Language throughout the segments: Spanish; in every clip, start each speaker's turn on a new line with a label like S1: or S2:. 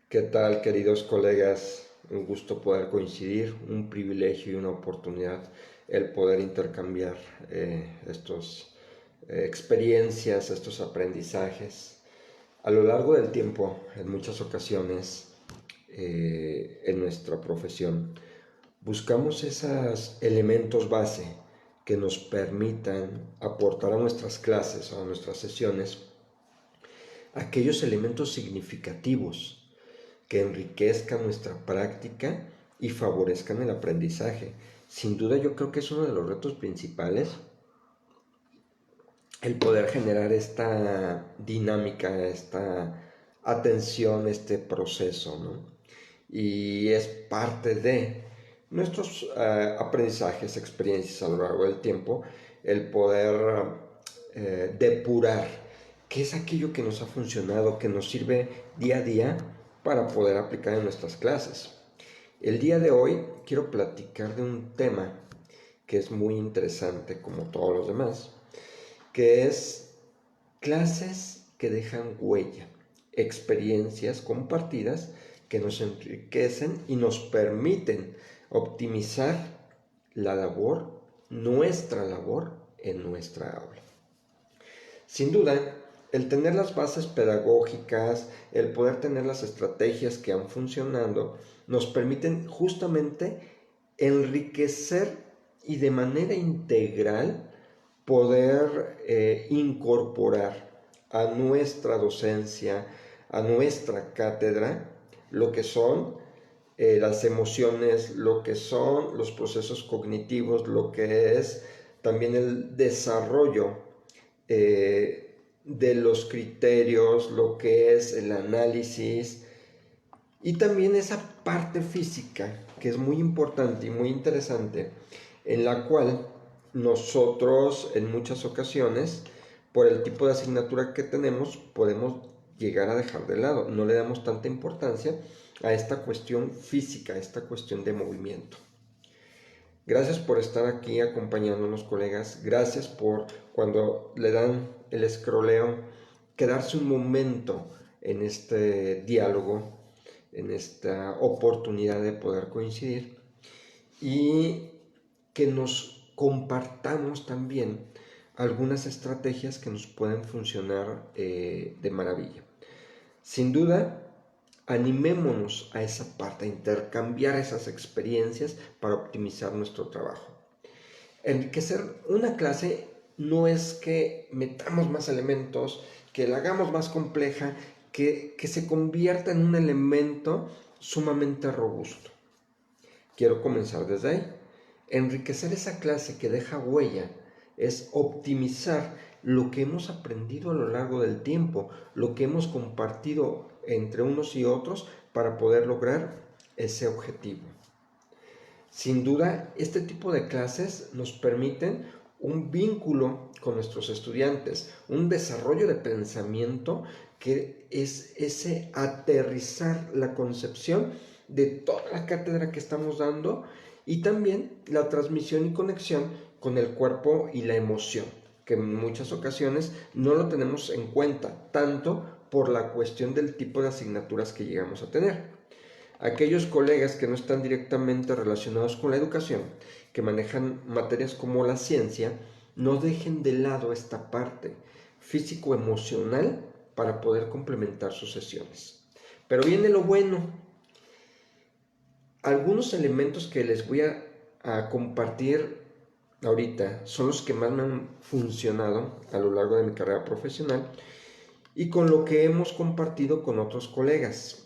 S1: ¿Qué tal, queridos colegas? Un gusto poder coincidir, un privilegio y una oportunidad el poder intercambiar estas experiencias, estos aprendizajes. A lo largo del tiempo, en muchas ocasiones, en nuestra profesión, buscamos esos elementos base que nos permitan aportar a nuestras clases o a nuestras sesiones aquellos elementos significativos que enriquezcan nuestra práctica y favorezcan el aprendizaje. Sin duda yo creo que es uno de los retos principales el poder generar esta dinámica, esta atención, este proceso, ¿no? Y es parte de nuestros aprendizajes, experiencias a lo largo del tiempo, el poder depurar qué es aquello que nos ha funcionado, que nos sirve día a día para poder aplicar en nuestras clases. El día de hoy quiero platicar de un tema que es muy interesante como todos los demás, que es clases que dejan huella, experiencias compartidas que nos enriquecen y nos permiten optimizar la labor, nuestra labor en nuestra aula. Sin duda, el tener las bases pedagógicas, el poder tener las estrategias que han funcionado, nos permiten justamente enriquecer y de manera integral poder incorporar a nuestra docencia, a nuestra cátedra, lo que son las emociones, lo que son los procesos cognitivos, lo que es también el desarrollo de los criterios, lo que es el análisis y también esa parte física que es muy importante y muy interesante, en la cual nosotros en muchas ocasiones, por el tipo de asignatura que tenemos, podemos llegar a dejar de lado. No le damos tanta importancia a esta cuestión física, a esta cuestión de movimiento. Gracias por estar aquí acompañándonos, colegas. Gracias por cuando le dan el escroleo, quedarse un momento en este diálogo, en esta oportunidad de poder coincidir y que nos compartamos también algunas estrategias que nos pueden funcionar de maravilla. Sin duda, animémonos a esa parte, a intercambiar esas experiencias para optimizar nuestro trabajo. Enriquecer una clase no es que metamos más elementos, que la hagamos más compleja, que se convierta en un elemento sumamente robusto. Quiero comenzar desde ahí. Enriquecer esa clase que deja huella es optimizar lo que hemos aprendido a lo largo del tiempo, lo que hemos compartido entre unos y otros para poder lograr ese objetivo. Sin duda, este tipo de clases nos permiten un vínculo con nuestros estudiantes, un desarrollo de pensamiento que es ese aterrizar la concepción de toda la cátedra que estamos dando y también la transmisión y conexión con el cuerpo y la emoción, que en muchas ocasiones no lo tenemos en cuenta, tanto por la cuestión del tipo de asignaturas que llegamos a tener. Aquellos colegas que no están directamente relacionados con la educación, que manejan materias como la ciencia, no dejen de lado esta parte físico-emocional para poder complementar sus sesiones. Pero viene lo bueno. Algunos elementos que les voy a compartir ahorita son los que más me han funcionado a lo largo de mi carrera profesional y con lo que hemos compartido con otros colegas.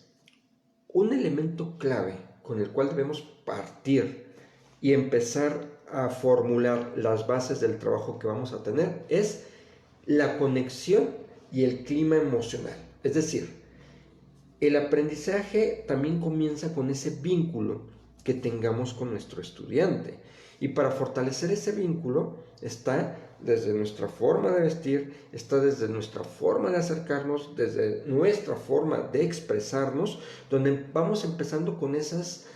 S1: Un elemento clave con el cual debemos partir y empezar a formular las bases del trabajo que vamos a tener es la conexión y el clima emocional. Es decir, el aprendizaje también comienza con ese vínculo que tengamos con nuestro estudiante. Y para fortalecer ese vínculo está desde nuestra forma de vestir, está desde nuestra forma de acercarnos, desde nuestra forma de expresarnos, donde vamos empezando con esas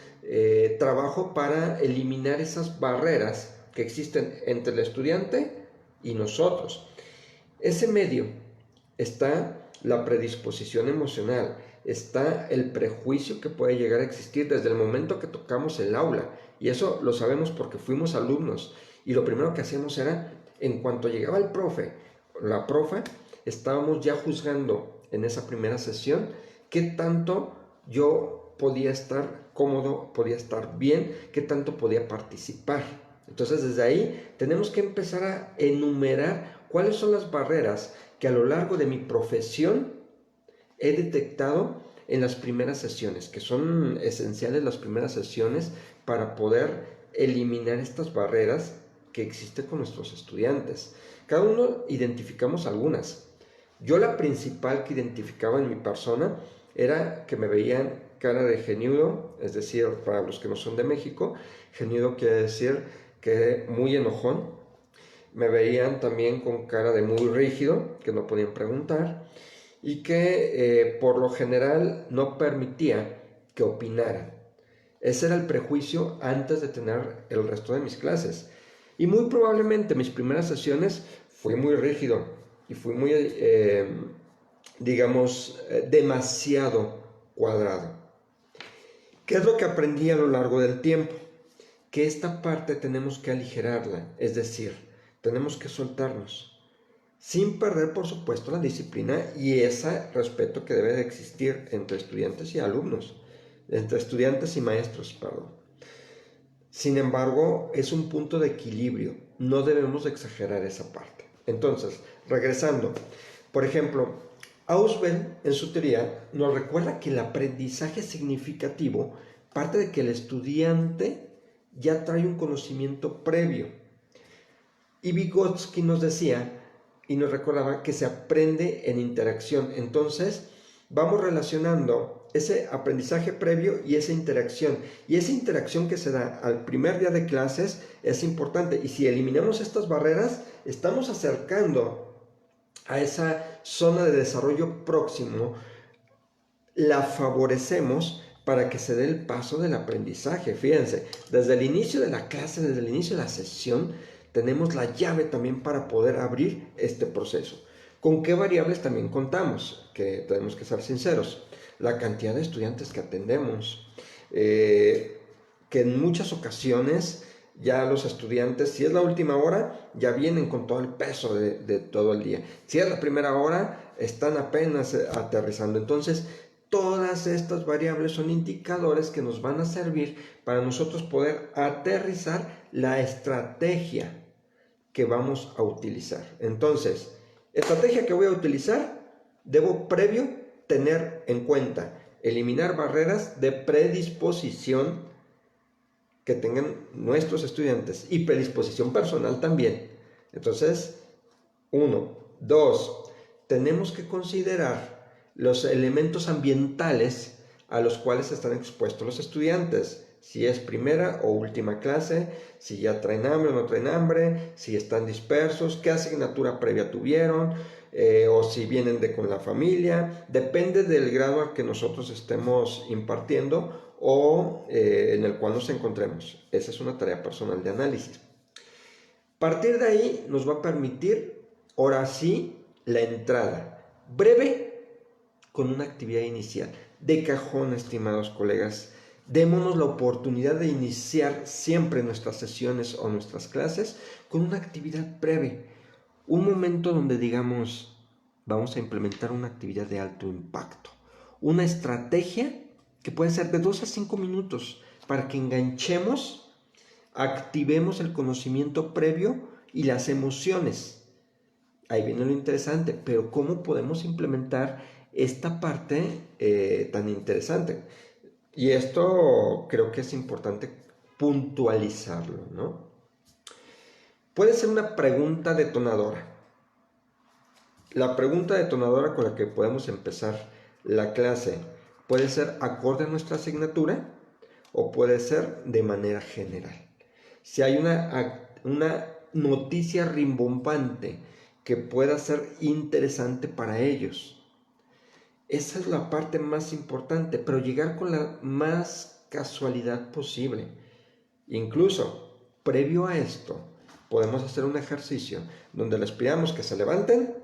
S1: trabajo para eliminar esas barreras que existen entre el estudiante y nosotros. Ese medio está la predisposición emocional, está el prejuicio que puede llegar a existir desde el momento que tocamos el aula. Y eso lo sabemos porque fuimos alumnos. Y lo primero que hacíamos era, en cuanto llegaba el profe, la profe, estábamos ya juzgando en esa primera sesión qué tanto yo podía estar cómodo, podía estar bien, qué tanto podía participar. Entonces desde ahí tenemos que empezar a enumerar cuáles son las barreras que a lo largo de mi profesión he detectado en las primeras sesiones, que son esenciales las primeras sesiones para poder eliminar estas barreras que existen con nuestros estudiantes. Cada uno identificamos algunas. Yo la principal que identificaba en mi persona era que me veían cara de geniudo, es decir, para los que no son de México, geniudo quiere decir que muy enojón. Me veían también con cara de muy rígido, que no podían preguntar, y que por lo general no permitía que opinaran. Ese era el prejuicio antes de tener el resto de mis clases. Y muy probablemente mis primeras sesiones fui muy rígido y fui muy, demasiado cuadrado. ¿Qué es lo que aprendí a lo largo del tiempo? Que esta parte tenemos que aligerarla, es decir, tenemos que soltarnos, sin perder, por supuesto, la disciplina y ese respeto que debe de existir entre estudiantes y alumnos, entre estudiantes y maestros, perdón. Sin embargo, es un punto de equilibrio, no debemos exagerar esa parte. Entonces, regresando, por ejemplo, Ausubel en su teoría nos recuerda que el aprendizaje significativo parte de que el estudiante ya trae un conocimiento previo. Y Vygotsky nos decía y nos recordaba que se aprende en interacción. Entonces, vamos relacionando ese aprendizaje previo y esa interacción. Y esa interacción que se da al primer día de clases es importante. Y si eliminamos estas barreras, estamos acercando a esa zona de desarrollo próximo, la favorecemos para que se dé el paso del aprendizaje. Fíjense, desde el inicio de la clase, desde el inicio de la sesión, tenemos la llave también para poder abrir este proceso. ¿Con qué variables también contamos? Que tenemos que ser sinceros. La cantidad de estudiantes que atendemos, que en muchas ocasiones ya los estudiantes, si es la última hora, ya vienen con todo el peso de todo el día. Si es la primera hora, están apenas aterrizando. Entonces, todas estas variables son indicadores que nos van a servir para nosotros poder aterrizar la estrategia que vamos a utilizar. Entonces, estrategia que voy a utilizar, debo previo tener en cuenta eliminar barreras de predisposición que tengan nuestros estudiantes y predisposición personal también. Entonces, 1, 2, tenemos que considerar los elementos ambientales a los cuales están expuestos los estudiantes. Si es primera o última clase, si ya traen hambre o no traen hambre, si están dispersos, qué asignatura previa tuvieron, o si vienen con la familia. Depende del grado al que nosotros estemos impartiendo o en el cual nos encontremos. Esa es una tarea personal de análisis. Partir de ahí nos va a permitir, ahora sí, la entrada breve con una actividad inicial. De cajón, estimados colegas, démonos la oportunidad de iniciar siempre nuestras sesiones o nuestras clases con una actividad breve. Un momento donde digamos, vamos a implementar una actividad de alto impacto. Una estrategia que puede ser de 2 a 5 minutos para que enganchemos, activemos el conocimiento previo y las emociones. Ahí viene lo interesante, pero ¿cómo podemos implementar esta parte tan interesante? Y esto creo que es importante puntualizarlo, ¿no? Puede ser una pregunta detonadora. La pregunta detonadora con la que podemos empezar la clase puede ser acorde a nuestra asignatura o puede ser de manera general. Si hay una noticia rimbombante que pueda ser interesante para ellos. Esa es la parte más importante, pero llegar con la más casualidad posible. Incluso, previo a esto, podemos hacer un ejercicio donde les pidamos que se levanten,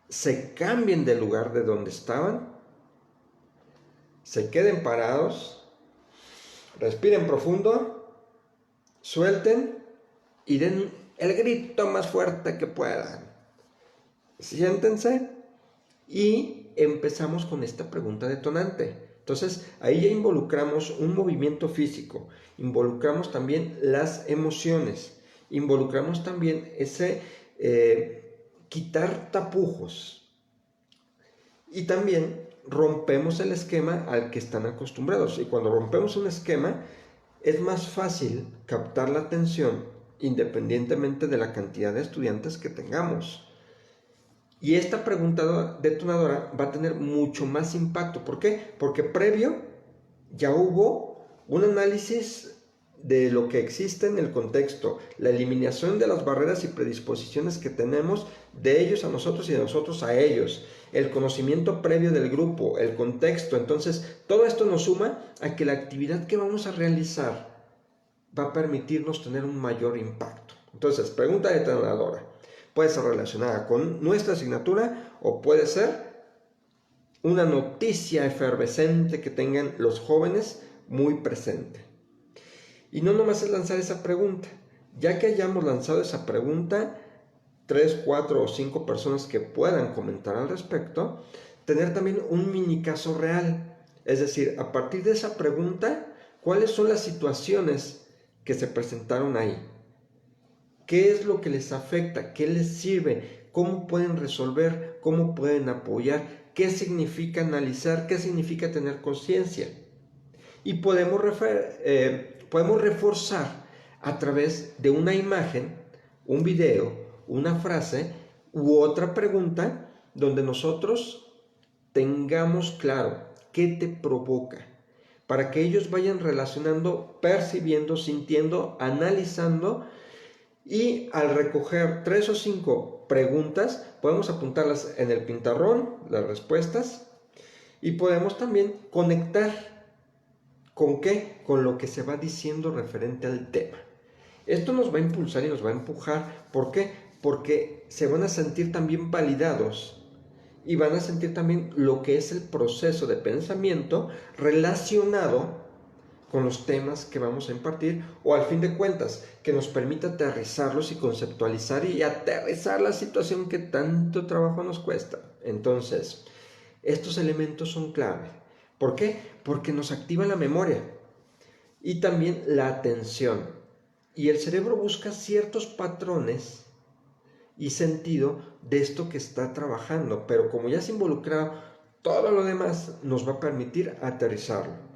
S1: se cambien del lugar de donde estaban se queden parados, respiren profundo, suelten y den el grito más fuerte que puedan. Siéntense y empezamos con esta pregunta detonante. Entonces, ahí ya involucramos un movimiento físico, involucramos también las emociones, involucramos también ese quitar tapujos y también rompemos el esquema al que están acostumbrados. Y cuando rompemos un esquema, es más fácil captar la atención independientemente de la cantidad de estudiantes que tengamos. Y esta pregunta detonadora va a tener mucho más impacto. ¿Por qué? Porque previo ya hubo un análisis de lo que existe en el contexto, la eliminación de las barreras y predisposiciones que tenemos de ellos a nosotros y de nosotros a ellos, el conocimiento previo del grupo, el contexto. Entonces, todo esto nos suma a que la actividad que vamos a realizar va a permitirnos tener un mayor impacto. Entonces, pregunta detonadora. Puede ser relacionada con nuestra asignatura o puede ser una noticia efervescente que tengan los jóvenes muy presente. Y no nomás es lanzar esa pregunta. Ya que hayamos lanzado esa pregunta, 3, 4 o 5 personas que puedan comentar al respecto, tener también un mini caso real. Es decir, a partir de esa pregunta, ¿cuáles son las situaciones que se presentaron ahí? ¿Qué es lo que les afecta? ¿Qué les sirve? ¿Cómo pueden resolver? ¿Cómo pueden apoyar? ¿Qué significa analizar? ¿Qué significa tener conciencia? Y podemos reforzar a través de una imagen, un video, una frase u otra pregunta donde nosotros tengamos claro qué te provoca, para que ellos vayan relacionando, percibiendo, sintiendo, analizando. Y al recoger 3 o 5 preguntas, podemos apuntarlas en el pizarrón, las respuestas, y podemos también conectar ¿con qué? Con lo que se va diciendo referente al tema. Esto nos va a impulsar y nos va a empujar. ¿Por qué? Porque se van a sentir también validados y van a sentir también lo que es el proceso de pensamiento relacionado con los temas que vamos a impartir, o al fin de cuentas, que nos permita aterrizarlos y conceptualizar y aterrizar la situación que tanto trabajo nos cuesta. Entonces, estos elementos son clave. ¿Por qué? Porque nos activa la memoria y también la atención. Y el cerebro busca ciertos patrones y sentido de esto que está trabajando, pero como ya se involucra todo lo demás, nos va a permitir aterrizarlo.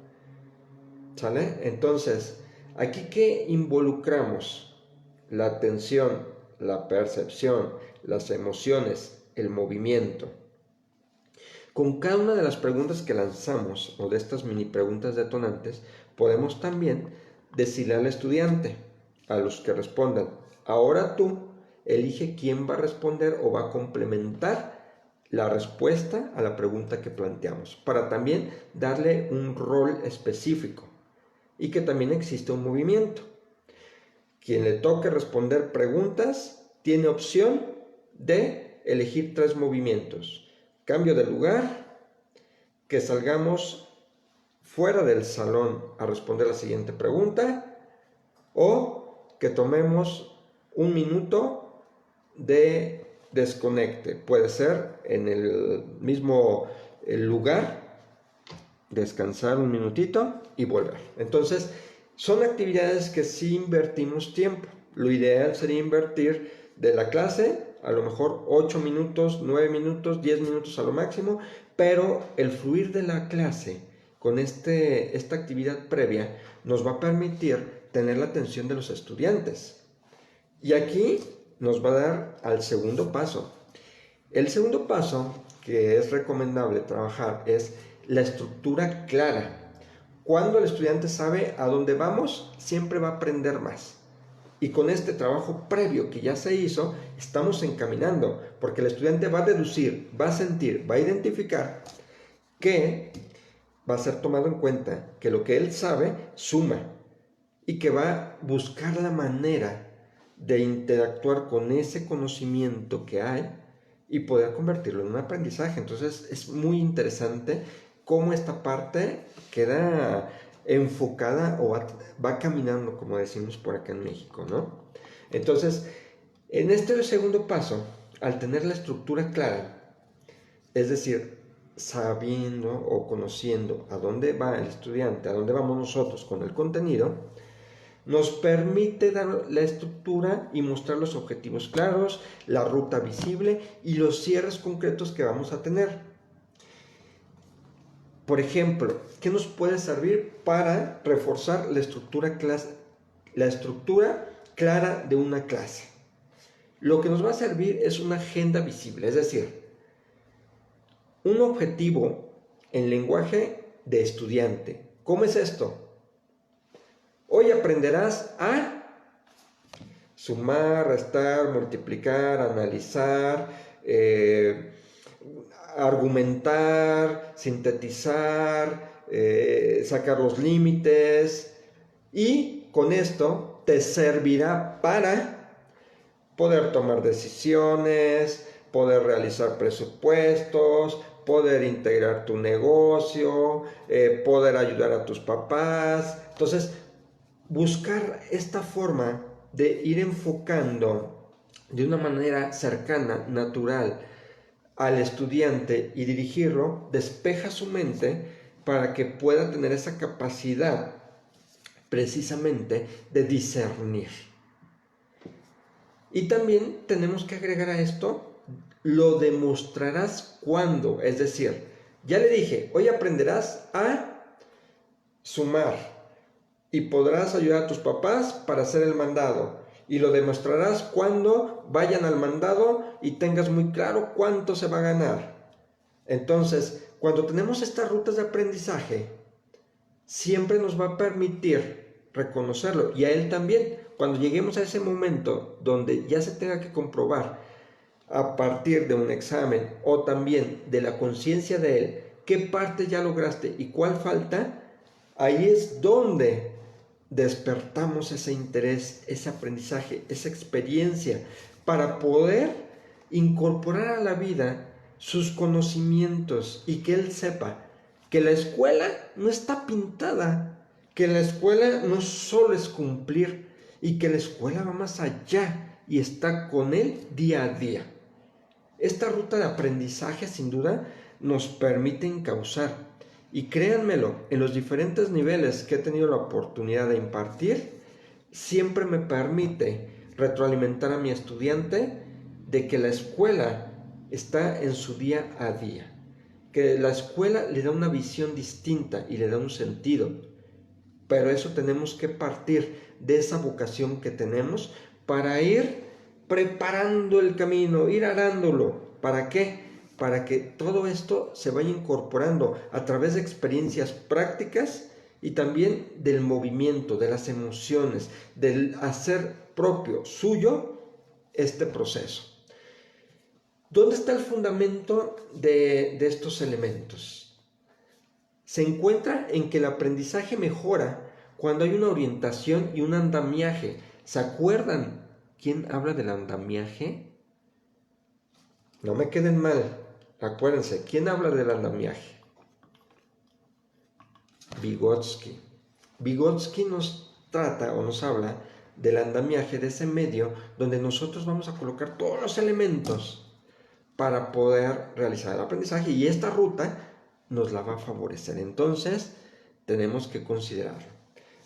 S1: ¿Sale? Entonces, aquí que involucramos la atención, la percepción, las emociones, el movimiento. Con cada una de las preguntas que lanzamos o de estas mini preguntas detonantes, podemos también decirle al estudiante, a los que respondan, ahora tú elige quién va a responder o va a complementar la respuesta a la pregunta que planteamos, para también darle un rol específico. Y que también existe un movimiento. Quien le toque responder preguntas tiene opción de elegir 3 movimientos. Cambio de lugar, que salgamos fuera del salón a responder la siguiente pregunta, o que tomemos un minuto de desconecte. Puede ser en el mismo lugar, descansar un minutito y volver. Entonces, son actividades que sí invertimos tiempo. Lo ideal sería invertir de la clase a lo mejor 8 minutos, 9 minutos, 10 minutos a lo máximo, pero el fluir de la clase con esta actividad previa nos va a permitir tener la atención de los estudiantes. Y aquí nos va a dar al segundo paso. El segundo paso que es recomendable trabajar es la estructura clara. Cuando el estudiante sabe a dónde vamos, siempre va a aprender más. Y con este trabajo previo que ya se hizo, estamos encaminando, porque el estudiante va a deducir, va a sentir, va a identificar que va a ser tomado en cuenta que lo que él sabe suma y que va a buscar la manera de interactuar con ese conocimiento que hay y poder convertirlo en un aprendizaje. Entonces es muy interesante cómo esta parte queda enfocada o va caminando, como decimos por acá en México, ¿no? Entonces, en este segundo paso, al tener la estructura clara, es decir, sabiendo o conociendo a dónde va el estudiante, a dónde vamos nosotros con el contenido, nos permite dar la estructura y mostrar los objetivos claros, la ruta visible y los cierres concretos que vamos a tener. Por ejemplo, ¿qué nos puede servir para reforzar la estructura clara de una clase? Lo que nos va a servir es una agenda visible, es decir, un objetivo en lenguaje de estudiante. ¿Cómo es esto? Hoy aprenderás a sumar, restar, multiplicar, analizar, argumentar, sintetizar, sacar los límites, y con esto te servirá para poder tomar decisiones, poder realizar presupuestos, poder integrar tu negocio, poder ayudar a tus papás. Entonces, buscar esta forma de ir enfocando de una manera cercana, natural, al estudiante y dirigirlo, despeja su mente para que pueda tener esa capacidad precisamente de discernir. Y también tenemos que agregar a esto, lo demostrarás cuando, es decir, ya le dije, hoy aprenderás a sumar y podrás ayudar a tus papás para hacer el mandado. Y lo demostrarás cuando vayan al mandado y tengas muy claro cuánto se va a ganar. Entonces, cuando tenemos estas rutas de aprendizaje, siempre nos va a permitir reconocerlo, y a él también. Cuando lleguemos a ese momento donde ya se tenga que comprobar a partir de un examen o también de la conciencia de él qué parte ya lograste y cuál falta, ahí es donde despertamos ese interés, ese aprendizaje, esa experiencia para poder incorporar a la vida sus conocimientos y que él sepa que la escuela no está pintada, que la escuela no solo es cumplir y que la escuela va más allá y está con él día a día. Esta ruta de aprendizaje sin duda nos permite encauzar, y créanmelo, en los diferentes niveles que he tenido la oportunidad de impartir, siempre me permite retroalimentar a mi estudiante de que la escuela está en su día a día, que la escuela le da una visión distinta y le da un sentido, pero eso tenemos que partir de esa vocación que tenemos para ir preparando el camino, ir arándolo. ¿Para qué? Para que todo esto se vaya incorporando a través de experiencias prácticas y también del movimiento, de las emociones, del hacer propio, suyo, este proceso. ¿Dónde está el fundamento de estos elementos? Se encuentra en que el aprendizaje mejora cuando hay una orientación y un andamiaje. ¿Se acuerdan quién habla del andamiaje? No me queden mal, acuérdense, ¿quién habla del andamiaje? Vygotsky. Vygotsky nos trata o nos habla del andamiaje, de ese medio donde nosotros vamos a colocar todos los elementos para poder realizar el aprendizaje, y esta ruta nos la va a favorecer. Entonces, tenemos que considerarlo.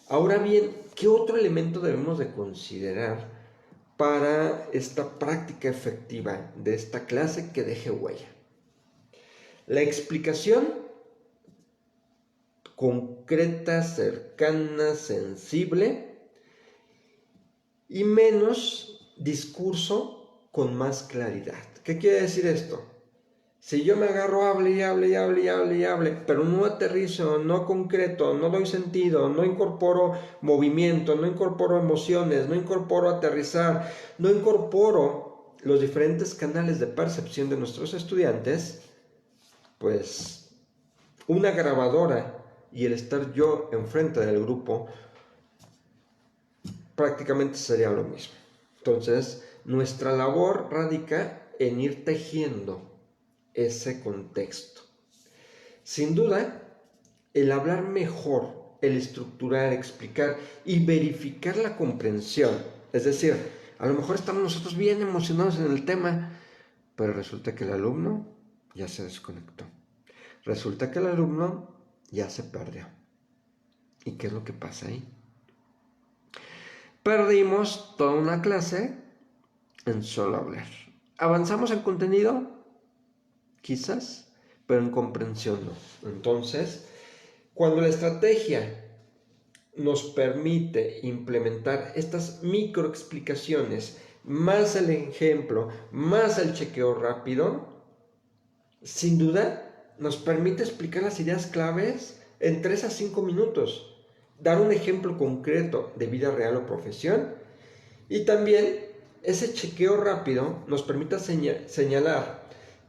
S1: Ahora bien, ¿qué otro elemento debemos de considerar para esta práctica efectiva de esta clase que deje huella? La explicación concreta, cercana, sensible, y menos discurso con más claridad. ¿Qué quiere decir esto? Si yo me agarro, hable y hable y hable y hable y hable, pero no aterrizo, no concreto, no doy sentido, no incorporo movimiento, no incorporo emociones, no incorporo aterrizar, no incorporo los diferentes canales de percepción de nuestros estudiantes, pues una grabadora y el estar yo enfrente del grupo prácticamente sería lo mismo. Entonces, nuestra labor radica en ir tejiendo ese contexto. Sin duda, el hablar mejor, el estructurar, explicar y verificar la comprensión. Es decir, a lo mejor estamos nosotros bien emocionados en el tema, pero resulta que el alumno ya se desconectó. Resulta que el alumno ya se perdió. ¿Y qué es lo que pasa ahí? Perdimos toda una clase en solo hablar. ¿Avanzamos en contenido? Quizás, pero en comprensión no. Entonces, cuando la estrategia nos permite implementar estas microexplicaciones, más el ejemplo, más el chequeo rápido, sin duda nos permite explicar las ideas claves en 3 a 5 minutos, dar un ejemplo concreto de vida real o profesión, y también ese chequeo rápido nos permite señalar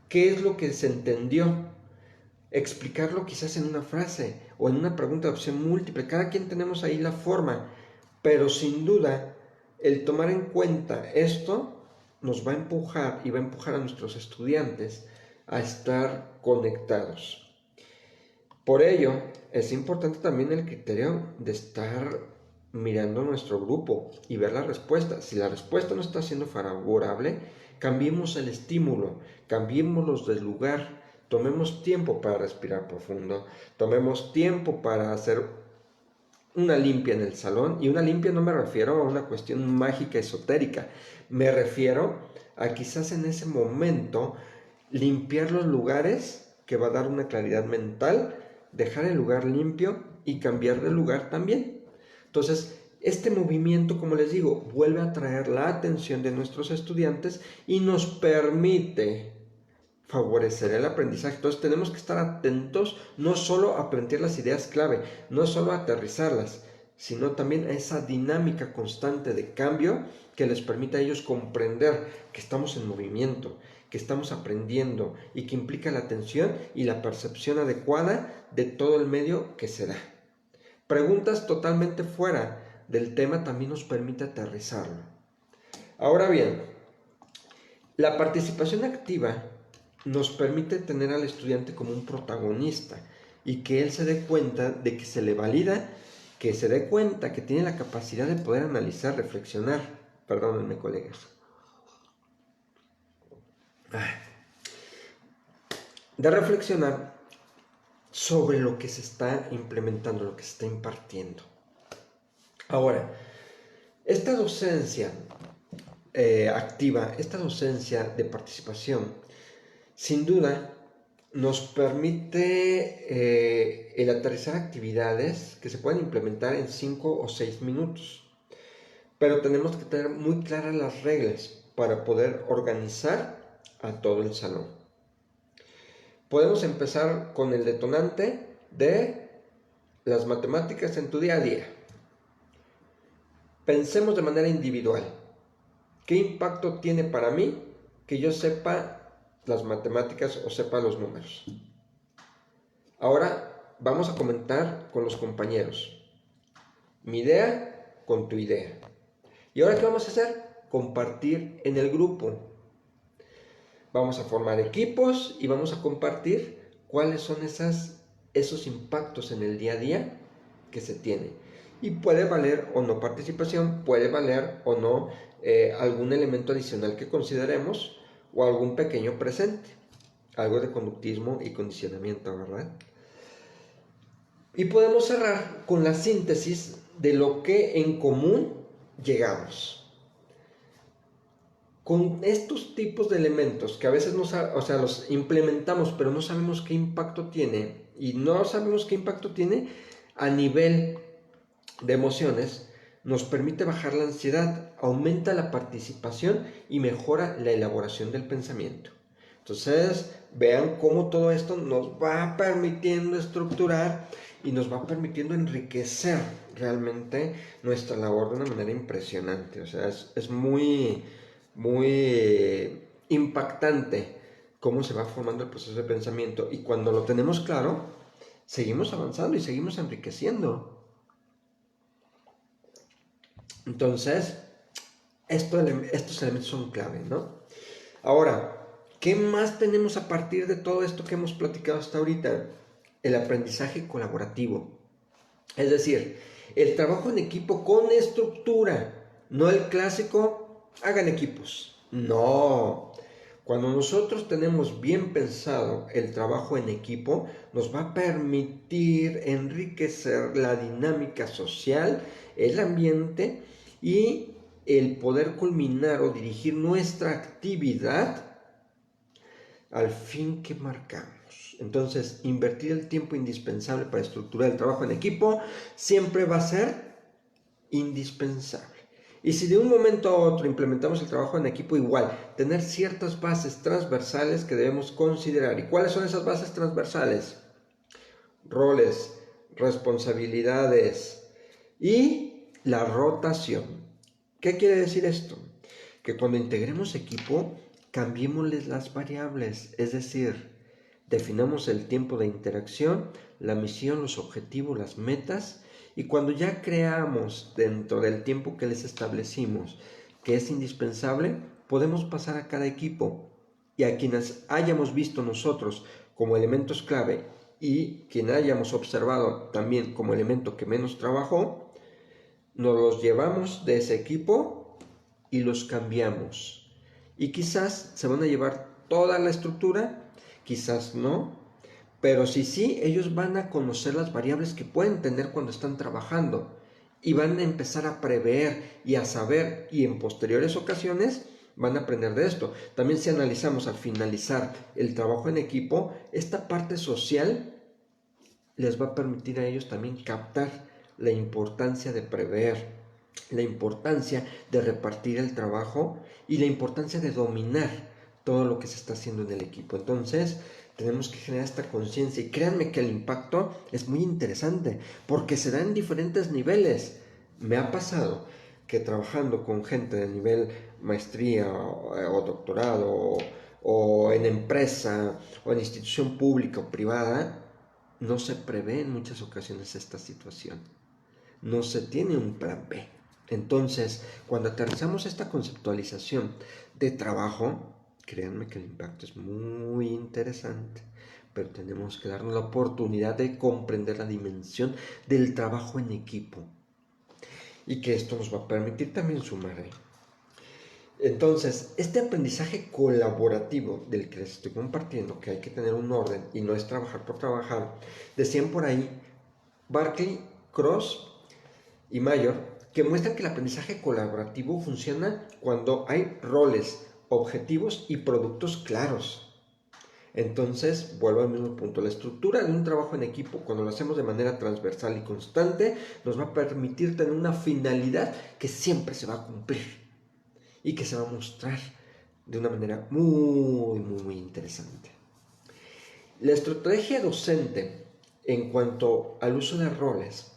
S1: qué es lo que se entendió, explicarlo quizás en una frase o en una pregunta de opción múltiple. Cada quien tenemos ahí la forma, pero sin duda el tomar en cuenta esto nos va a empujar y va a empujar a nuestros estudiantes a estar conectados. Por ello, es importante también el criterio de estar mirando nuestro grupo y ver la respuesta. Si la respuesta no está siendo favorable, cambiemos el estímulo, cambiémoslos del lugar, tomemos tiempo para respirar profundo, tomemos tiempo para hacer una limpia en el salón. Y una limpia no me refiero a una cuestión mágica esotérica, me refiero a quizás en ese momento limpiar los lugares, que va a dar una claridad mental, dejar el lugar limpio y cambiar de lugar también. Entonces, este movimiento, como les digo, vuelve a atraer la atención de nuestros estudiantes y nos permite favorecer el aprendizaje. Entonces, tenemos que estar atentos no solo a aprender las ideas clave, no solo a aterrizarlas, sino también a esa dinámica constante de cambio que les permite a ellos comprender que estamos en movimiento, que estamos aprendiendo y que implica la atención y la percepción adecuada de todo el medio que se da. Preguntas totalmente fuera del tema también nos permite aterrizarlo. Ahora bien, la participación activa nos permite tener al estudiante como un protagonista y que él se dé cuenta de que se le valida, que se dé cuenta que tiene la capacidad de poder analizar, reflexionar. Perdónenme, colegas. De reflexionar sobre lo que se está implementando, lo que se está impartiendo. Ahora, esta docencia activa, esta docencia de participación, sin duda nos permite el aterrizar actividades que se pueden implementar en 5 o 6 minutos. Pero tenemos que tener muy claras las reglas para poder organizar a todo el salón. Podemos empezar con el detonante de las matemáticas en tu día a día. Pensemos de manera individual. ¿Qué impacto tiene para mí que yo sepa las matemáticas o sepa los números? Ahora vamos a comentar con los compañeros. Mi idea con tu idea. ¿Y ahora qué vamos a hacer? Compartir en el grupo. Vamos a formar equipos y vamos a compartir cuáles son esos impactos en el día a día que se tiene. Y puede valer o no participación, puede valer o no algún elemento adicional que consideremos o algún pequeño presente. Algo de conductismo y condicionamiento, ¿verdad? Y podemos cerrar con la síntesis de lo que en común llegamos. Con estos tipos de elementos que a veces los implementamos, pero no sabemos qué impacto tiene, y no sabemos qué impacto tiene a nivel de emociones, nos permite bajar la ansiedad, aumenta la participación y mejora la elaboración del pensamiento. Entonces, vean cómo todo esto nos va permitiendo estructurar y nos va permitiendo enriquecer realmente nuestra labor de una manera impresionante. O sea, es muy impactante cómo se va formando el proceso de pensamiento, y cuando lo tenemos claro, seguimos avanzando y seguimos enriqueciendo. Entonces, estos elementos son clave, ¿no? Ahora, ¿qué más tenemos a partir de todo esto que hemos platicado hasta ahorita? el aprendizaje colaborativo. Es decir, el trabajo en equipo con estructura, no el clásico, hagan equipos. No, cuando nosotros tenemos bien pensado el trabajo en equipo, nos va a permitir enriquecer la dinámica social, el ambiente y el poder culminar o dirigir nuestra actividad al fin que marcamos. Entonces, invertir el tiempo indispensable para estructurar el trabajo en equipo siempre va a ser indispensable. Y si de un momento a otro implementamos el trabajo en equipo, igual, tener ciertas bases transversales que debemos considerar. ¿Y cuáles son esas bases transversales? Roles, responsabilidades y la rotación. ¿Qué quiere decir esto? Que cuando integremos equipo, cambiémosles las variables, es decir, definamos el tiempo de interacción, la misión, los objetivos, las metas, y cuando ya creamos dentro del tiempo que les establecimos que es indispensable, podemos pasar a cada equipo y a quienes hayamos visto nosotros como elementos clave y quien hayamos observado también como elemento que menos trabajó, nos los llevamos de ese equipo y los cambiamos. Y quizás se van a llevar toda la estructura, quizás no, pero sí, ellos van a conocer las variables que pueden tener cuando están trabajando y van a empezar a prever y a saber, y en posteriores ocasiones van a aprender de esto. También si analizamos al finalizar el trabajo en equipo, esta parte social les va a permitir a ellos también captar la importancia de prever, la importancia de repartir el trabajo y la importancia de dominar todo lo que se está haciendo en el equipo. Entonces, tenemos que generar esta conciencia y créanme que el impacto es muy interesante porque se da en diferentes niveles. Me ha pasado que trabajando con gente de nivel maestría o doctorado o en empresa o en institución pública o privada, no se prevé en muchas ocasiones esta situación. No se tiene un plan B. Entonces, cuando aterrizamos esta conceptualización de trabajo, créanme que el impacto es muy interesante, pero tenemos que darnos la oportunidad de comprender la dimensión del trabajo en equipo y que esto nos va a permitir también sumar. Entonces, este aprendizaje colaborativo del que les estoy compartiendo, que hay que tener un orden y no es trabajar por trabajar, decían por ahí Barclay, Cross y Mayor, que muestran que el aprendizaje colaborativo funciona cuando hay roles, objetivos y productos claros. Entonces, vuelvo al mismo punto, la estructura de un trabajo en equipo, cuando lo hacemos de manera transversal y constante, nos va a permitir tener una finalidad que siempre se va a cumplir y que se va a mostrar de una manera muy interesante. La estrategia docente en cuanto al uso de roles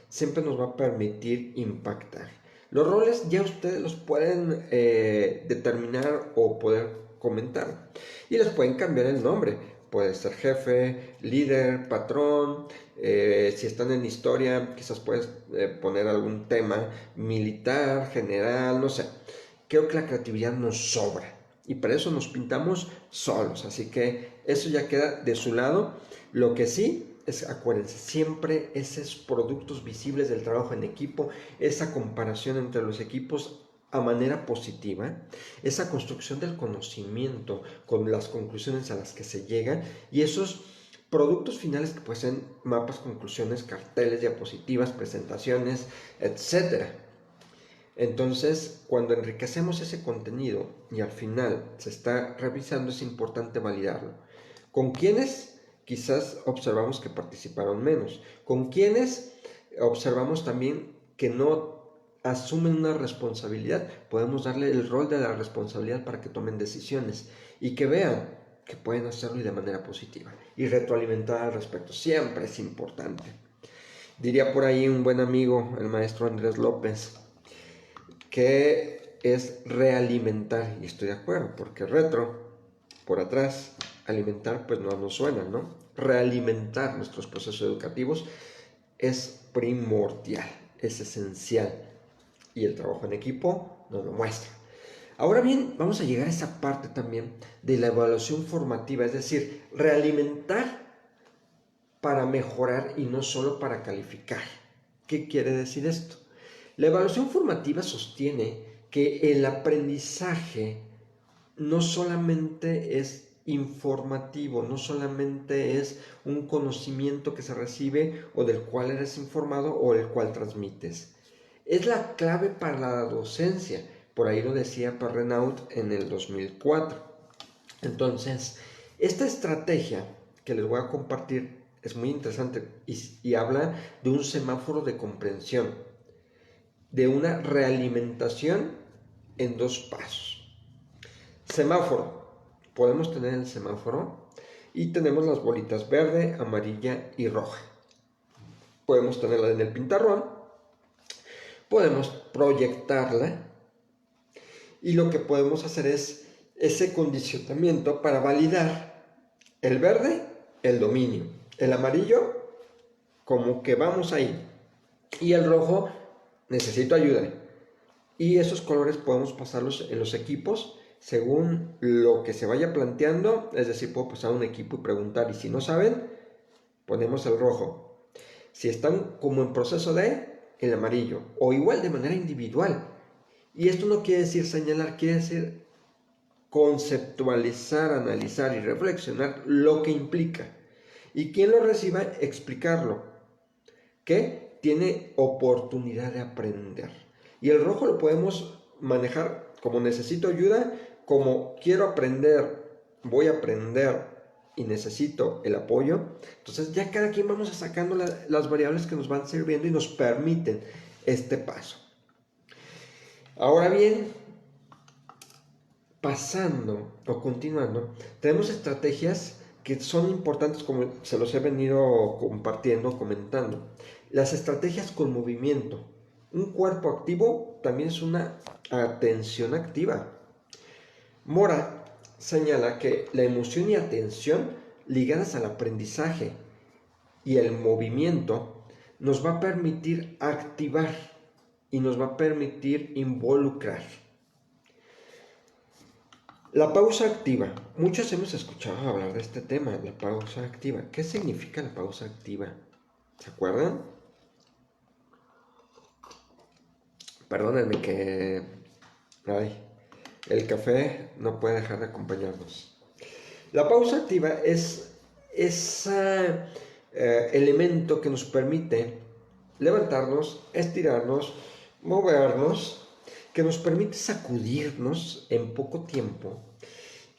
S1: siempre nos va a permitir impactar. Los roles ya ustedes los pueden determinar o poder comentar y les pueden cambiar el nombre. Puede ser jefe, líder, patrón. Si están en historia, quizás puedes poner algún tema militar, general, no sé. Creo que la creatividad nos sobra y para eso nos pintamos solos. Así que eso ya queda de su lado. Lo que sí es, acuérdense, siempre esos productos visibles del trabajo en equipo, esa comparación entre los equipos a manera positiva, esa construcción del conocimiento con las conclusiones a las que se llegan y esos productos finales que pueden ser mapas, conclusiones, carteles, diapositivas, presentaciones, etcétera. Entonces, cuando enriquecemos ese contenido y al final se está revisando, es importante validarlo. ¿Con quiénes? Quizás observamos que participaron menos. ¿Con quiénes? Observamos también que no asumen una responsabilidad. Podemos darle el rol de la responsabilidad para que tomen decisiones y que vean que pueden hacerlo y de manera positiva. Y retroalimentar al respecto siempre es importante. Diría por ahí un buen amigo, el maestro Andrés López, que es realimentar, y estoy de acuerdo, porque retro, por atrás, alimentar, pues no nos suena, ¿no? Realimentar nuestros procesos educativos es primordial, es esencial, y el trabajo en equipo nos lo muestra. Ahora bien, vamos a llegar a esa parte también de la evaluación formativa, es decir, realimentar para mejorar y no solo para calificar. ¿Qué quiere decir esto? La evaluación formativa sostiene que el aprendizaje no solamente es informativo, no solamente es un conocimiento que se recibe o del cual eres informado o el cual transmites. Es la clave para la docencia. Por ahí lo decía Perrenaud en el 2004. Entonces, esta estrategia que les voy a compartir es muy interesante y habla de un semáforo de comprensión, de una realimentación en 2 pasos. Semáforo. Podemos tener el semáforo y tenemos las bolitas verde, amarilla y roja. Podemos tenerla en el pintarrón, podemos proyectarla y lo que podemos hacer es ese condicionamiento para validar el verde, el dominio, el amarillo, como que vamos ahí, y el rojo, necesito ayuda. Y esos colores podemos pasarlos en los equipos según lo que se vaya planteando, es decir, puedo pasar a un equipo y preguntar, y si no saben, ponemos el rojo. Si están como en proceso de, el amarillo, o igual de manera individual. Y esto no quiere decir señalar, quiere decir conceptualizar, analizar y reflexionar lo que implica. Y quien lo reciba, explicarlo, que tiene oportunidad de aprender. Y el rojo lo podemos manejar como necesito ayuda, como quiero aprender, voy a aprender y necesito el apoyo. Entonces ya cada quien vamos sacando las variables que nos van sirviendo y nos permiten este paso. Ahora bien, pasando o continuando, tenemos estrategias que son importantes, como se los he venido compartiendo, comentando. Las estrategias con movimiento. Un cuerpo activo también es una atención activa. Mora señala que la emoción y atención ligadas al aprendizaje y el movimiento nos va a permitir activar y nos va a permitir involucrar. La pausa activa. Muchos hemos escuchado hablar de este tema, la pausa activa. ¿Qué significa la pausa activa? ¿Se acuerdan? Perdónenme que el café no puede dejar de acompañarnos. La pausa activa es ese elemento que nos permite levantarnos, estirarnos, movernos, que nos permite sacudirnos en poco tiempo,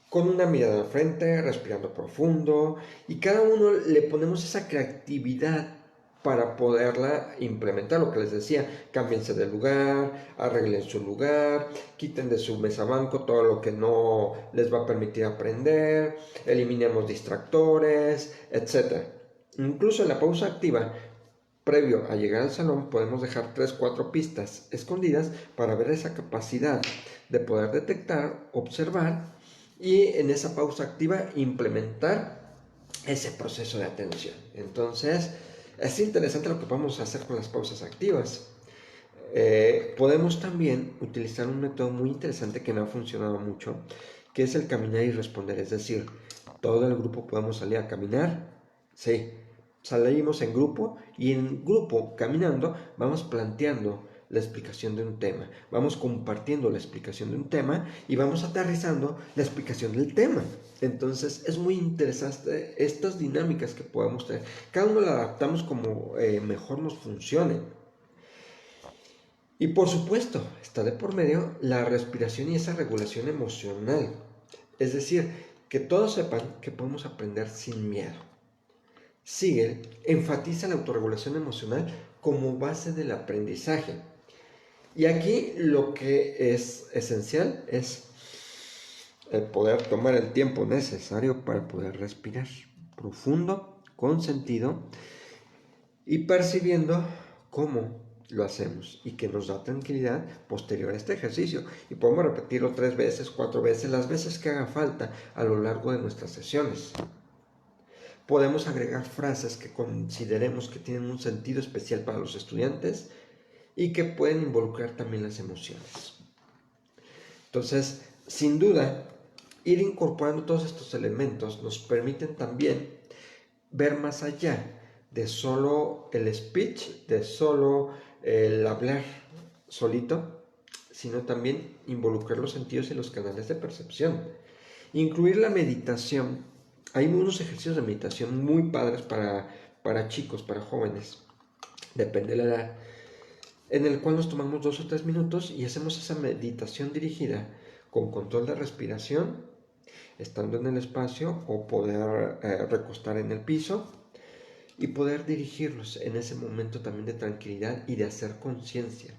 S1: con una mirada al frente, respirando profundo, y cada uno le ponemos esa creatividad para poderla implementar. Lo que les decía, cámbiense de lugar, arreglen su lugar, quiten de su mesa banco todo lo que no les va a permitir aprender, eliminemos distractores, etc. Incluso en la pausa activa, previo a llegar al salón, podemos dejar 3-4 pistas escondidas para ver esa capacidad de poder detectar, observar y en esa pausa activa implementar ese proceso de atención. Entonces, es interesante lo que podemos hacer con las pausas activas. Podemos también utilizar un método muy interesante que me ha funcionado mucho, que es el caminar y responder. Es decir, todo el grupo podemos salir a caminar. Sí, salimos en grupo y en grupo, caminando, vamos planteando la explicación de un tema, vamos compartiendo la explicación de un tema y vamos aterrizando la explicación del tema. Entonces es muy interesante estas dinámicas que podemos tener. Cada uno la adaptamos como mejor nos funcione. Y por supuesto, está de por medio la respiración y esa regulación emocional. Es decir, que todos sepan que podemos aprender sin miedo. Sigue, enfatiza la autorregulación emocional como base del aprendizaje. Y aquí lo que es esencial es el poder tomar el tiempo necesario para poder respirar profundo, con sentido y percibiendo cómo lo hacemos y que nos da tranquilidad posterior a este ejercicio. Y podemos repetirlo 3 veces, 4 veces, las veces que haga falta a lo largo de nuestras sesiones. Podemos agregar frases que consideremos que tienen un sentido especial para los estudiantes y que pueden involucrar también las emociones. Entonces, sin duda, ir incorporando todos estos elementos nos permiten también ver más allá de solo el speech, de solo el hablar solito, sino también involucrar los sentidos y los canales de percepción. Incluir la meditación. Hay unos ejercicios de meditación muy padres para chicos, para jóvenes, depende de la edad, en el cual nos tomamos 2 o 3 minutos y hacemos esa meditación dirigida con control de respiración, estando en el espacio o poder recostar en el piso y poder dirigirlos en ese momento también de tranquilidad y de hacer conciencia.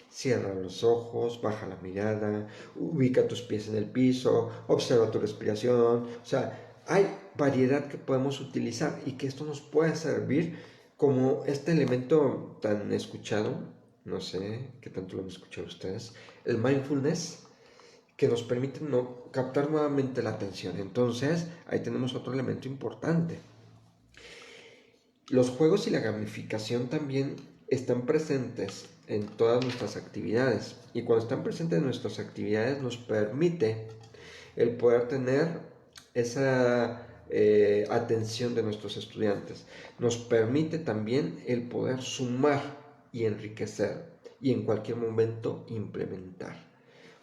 S1: Cierra los ojos, baja la mirada, ubica tus pies en el piso, observa tu respiración. O sea, hay variedad que podemos utilizar y que esto nos puede servir como este elemento tan escuchado, no sé qué tanto lo han escuchado ustedes, el mindfulness, que nos permite no captar nuevamente la atención. Entonces, ahí tenemos otro elemento importante. Los juegos y la gamificación también están presentes en todas nuestras actividades, y cuando están presentes en nuestras actividades nos permite el poder tener esa atención de nuestros estudiantes, nos permite también el poder sumar y enriquecer y en cualquier momento implementar.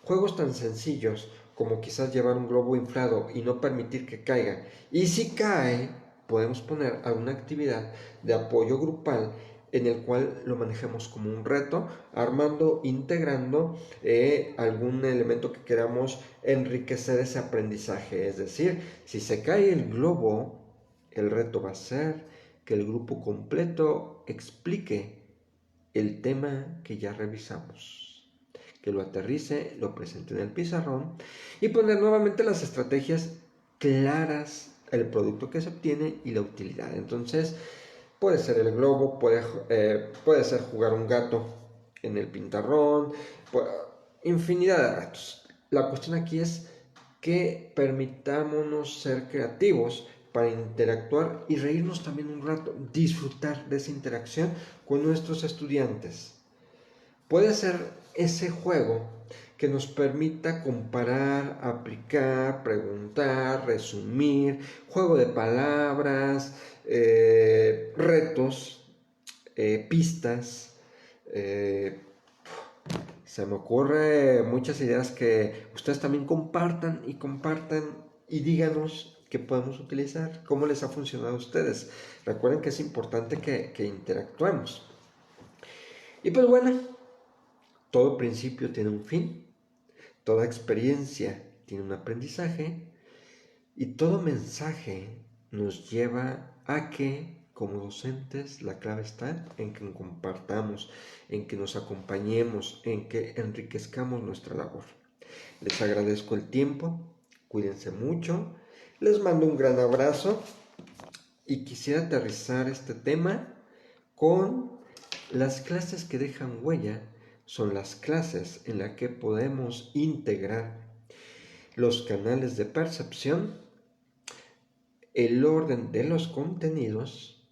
S1: Juegos tan sencillos como quizás llevar un globo inflado y no permitir que caiga, y si cae podemos poner alguna actividad de apoyo grupal en el cual lo manejemos como un reto, armando, integrando algún elemento que queramos enriquecer ese aprendizaje. Es decir, si se cae el globo, el reto va a ser que el grupo completo explique el tema que ya revisamos, que lo aterrice, lo presente en el pizarrón y poner nuevamente las estrategias claras, el producto que se obtiene y la utilidad. Entonces, puede ser el globo, puede ser jugar un gato en el pintarrón, infinidad de retos. La cuestión aquí es que permitámonos ser creativos para interactuar y reírnos también un rato, disfrutar de esa interacción con nuestros estudiantes. Puede ser ese juego que nos permita comparar, aplicar, preguntar, resumir, juego de palabras, retos, pistas. Se me ocurren muchas ideas que ustedes también compartan y díganos qué podemos utilizar, cómo les ha funcionado a ustedes. Recuerden que es importante que interactuemos. Y pues bueno, todo principio tiene un fin, toda experiencia tiene un aprendizaje y todo mensaje nos lleva a que como docentes la clave está en que compartamos, en que nos acompañemos, en que enriquezcamos nuestra labor. Les agradezco el tiempo, cuídense mucho, les mando un gran abrazo y quisiera aterrizar este tema con las clases que dejan huella. Son las clases en las que podemos integrar los canales de percepción, el orden de los contenidos,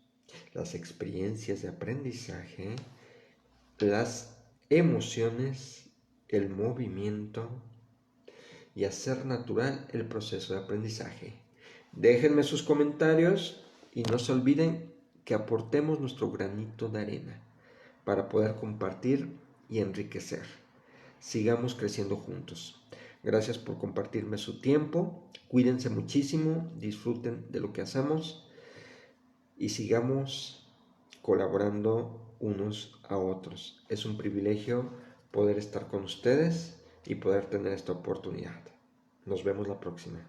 S1: las experiencias de aprendizaje, las emociones, el movimiento y hacer natural el proceso de aprendizaje. Déjenme sus comentarios y no se olviden que aportemos nuestro granito de arena para poder compartir y enriquecer. Sigamos creciendo juntos. Gracias por compartirme su tiempo. Cuídense muchísimo, disfruten de lo que hacemos y sigamos colaborando unos a otros. Es un privilegio poder estar con ustedes y poder tener esta oportunidad. Nos vemos la próxima.